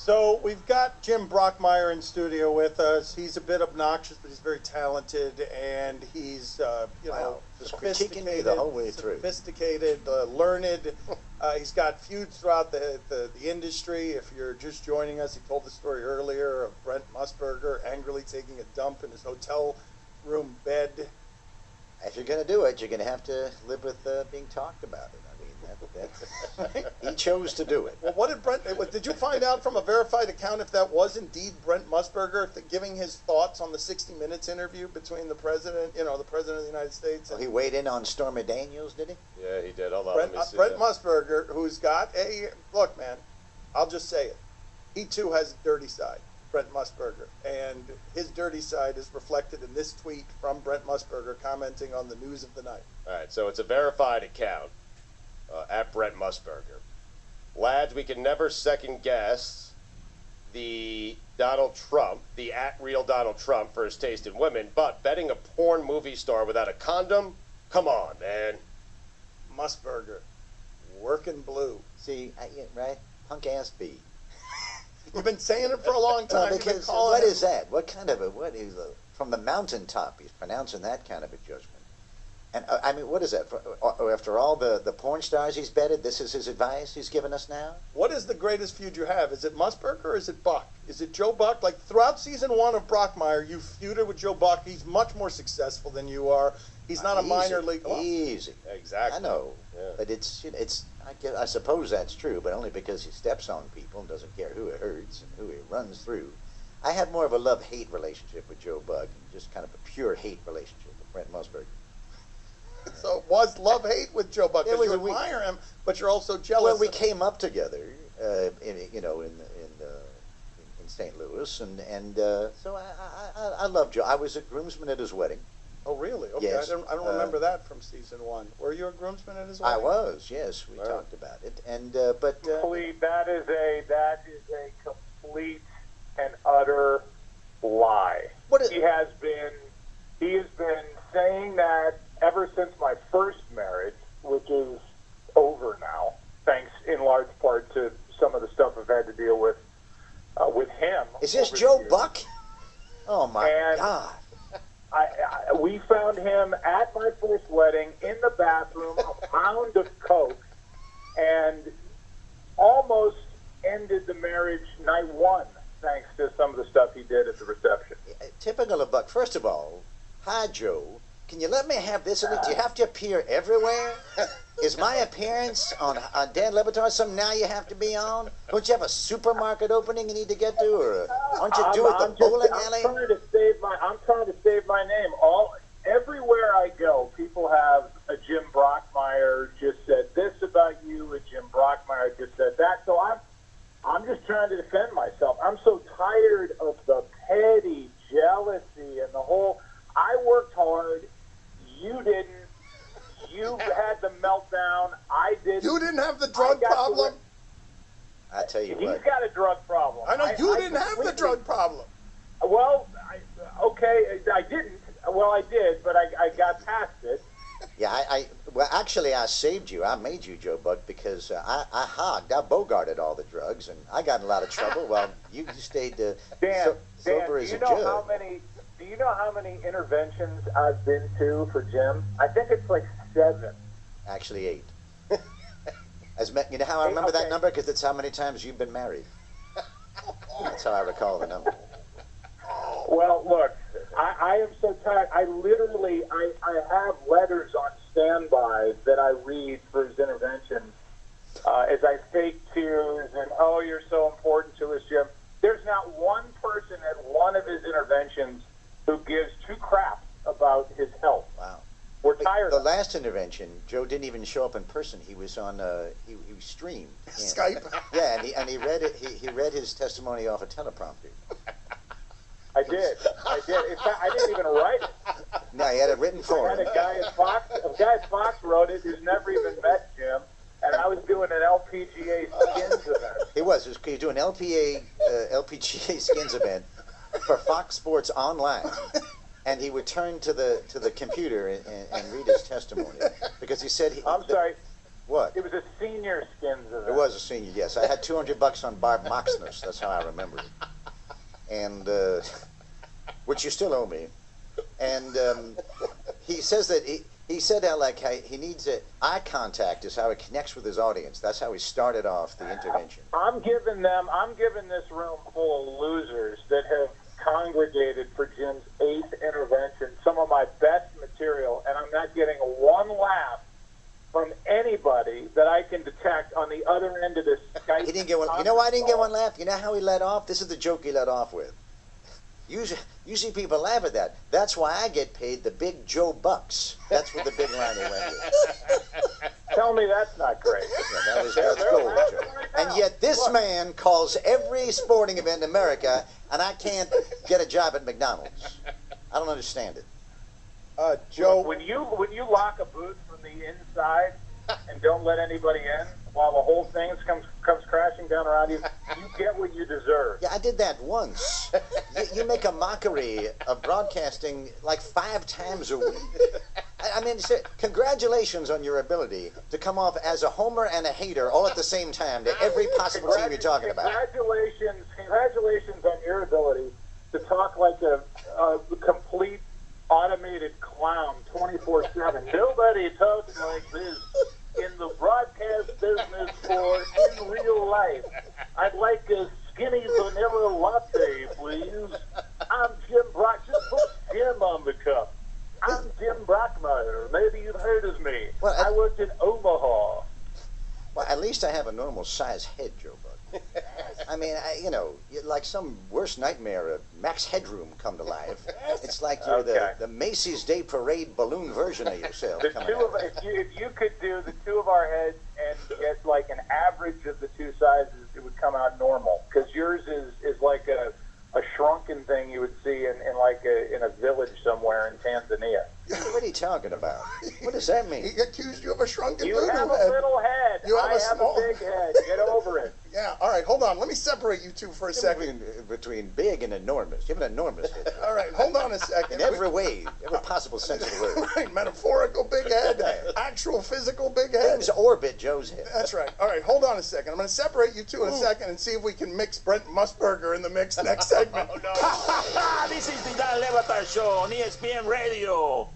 So we've got Jim Brockmire in studio with us. He's a bit obnoxious, but he's very talented, and he's just critiquing me the whole way through. Sophisticated, learned. He's got feuds throughout the industry. If you're just joining us, he told the story earlier of Brent Musburger angrily taking a dump in his hotel room bed. If you're going to do it, you're going to have to live with being talked about it. I mean, that's he chose to do it. Well, what did Brent? Did you find out from a verified account if that was indeed Brent Musburger giving his thoughts on the 60 Minutes interview between the president, the president of the United States? Well, he weighed in on Stormy Daniels, did he? Yeah, he did. Hold on, Brent, let me see Brent Musburger, who's got a look, man. I'll just say it. He too has a dirty side. Brent Musburger, and his dirty side is reflected in this tweet from Brent Musburger commenting on the news of the night. All right, so it's a verified account at Brent Musburger. Lads, we can never second guess the Donald Trump, the at-real Donald Trump for his taste in women, but betting a porn movie star without a condom? Come on, man. Musburger, working blue. See, right? Punk-ass B. You've been saying it for a long time. No, because what is that? What kind of from the mountaintop, he's pronouncing that kind of a judgment. And, I mean, what is that? After all the porn stars he's betted, this is his advice he's given us now? What is the greatest feud you have? Is it Musburger or is it Buck? Is it Joe Buck? Like, throughout season 1 of Brockmire, you feuded with Joe Buck. He's much more successful than you are. He's not a minor league. Easy. Exactly. I know. Yeah. But I suppose that's true, but only because he steps on people and doesn't care who it hurts and who he runs through. I have more of a love-hate relationship with Joe Buck, and just kind of a pure hate relationship with Brent Musburger. So it was love-hate with Joe Buck, because you admire him, but you're also jealous. Well, we came up together, in St. Louis, and so I love Joe. I was a groomsman at his wedding. Oh, really? Okay. Yes. I don't remember that from season 1. Were you a groomsman at his wedding? I was. Yes, we talked about it, and but that is a complete and utter lie. He has been saying that ever since my first marriage, which is over now, thanks in large part to some of the stuff I've had to deal with him. Is this Joe Buck? Oh my God. We found him at my first wedding in the bathroom, a pound of coke, and almost ended the marriage night 1, thanks to some of the stuff he did at the reception. Typical of Buck. First of all, hi Joe. Can you let me have this? Do you have to appear everywhere? Is my appearance on Dan Le Batard something now you have to be on? Don't you have a supermarket opening you need to get to, or aren't you due at the bowling alley? I'm trying to save my name. Everywhere I go, people have a Jim Brockmire just said this about you, a Jim Brockmire just said that. So I'm just trying to defend myself. I'm so tired of the petty jealousy and the whole. I worked hard. You didn't. You had the meltdown. I didn't. You didn't have the drug problem? I tell you what. He's got a drug problem. I know. You didn't have the drug problem. Well, I didn't. Well, I did, but I got past it. Yeah, well, actually, I saved you. I made you, Joe Buck, because I bogarted all the drugs, and I got in a lot of trouble while you stayed sober as a judge. Do you know how many interventions I've been to for Jim? I think it's like 7. Actually, 8. You know how I remember that number? Because it's how many times you've been married. That's how I recall the number. Well, look, I am so tired. I have letters on standby that I read for his interventions as I fake tears and, oh, you're so important to us, Jim. There's not one person at one of his interventions who gives 2 craps about his health. Wow. We're tired. The last intervention, Joe didn't even show up in person. He was on. He streamed Skype. Yeah, and he read it. He read his testimony off a teleprompter. I did. In fact, I didn't even write it. No, he had it written for him. A guy at Fox wrote it who's never even met Jim, and I was doing an LPGA skins event. He was doing LPGA skins event for Fox Sports Online, and he would turn to the computer and read his testimony because he said. I'm sorry. What? It was a senior skins event. It was a senior, yes. I had $200 on Barb Moxner's. That's how I remember it. And, which you still owe me. And he says that he said how he needs eye contact is how he connects with his audience. That's how he started off the intervention. I'm giving this room full of losers that have congregated for Jim's 8th intervention, some of my best material, and I'm not getting one laugh from anybody that I can detect on the other end of this Skype. He didn't get one. You know why I didn't get one laugh? You know how he let off? This is the joke he let off with. Usually people laugh at that. That's why I get paid the big Joe Bucks. That's what the big line he went with. Tell me that's not great. Yeah, that's gold, Joe. And yet this man calls every sporting event in America, and I can't get a job at McDonald's. I don't understand it. Joe, when you lock a booth from the inside and don't let anybody in while the whole thing comes crashing down around you, you get what you deserve. Yeah, I did that once. You make a mockery of broadcasting like 5 times a week. I mean, congratulations on your ability to come off as a homer and a hater all at the same time to every possible team you're talking about. Congratulations on your ability to talk like a complete automated clown 24/7. Nobody talks like this in the broadcast business or in real life. I'd like a skinny vanilla latte, please. I'm Jim Brock. Just put Jim on the cup. I'm Jim Brockmire. Maybe you've heard of me. Well, I worked in Omaha. Well, at least I have a normal size head, Joe Buck. I mean, like some worst nightmare, Max Headroom come to life. It's like you're the Macy's Day Parade balloon version of yourself. If you could do the two of our heads and get like an average of the two sizes, it would come out normal. Because yours is like a shrunken thing you would see in a village somewhere in Tanzania. What are you talking about? What does that mean? he accused you of a shrunken You have a little head. I have a big head. Get over it. Yeah, all right, hold on. Let me separate you two for a second. Between big and enormous. You have an enormous head. All right, hold on a second. In every way, every possible sense of the word. Right, metaphorical big head, actual physical big head. Things orbit Joe's head. That's right. All right, hold on a second. I'm going to separate you two in a second and see if we can mix Brent Musburger in the mix next segment. This is the Dan Le Batard Show on ESPN Radio.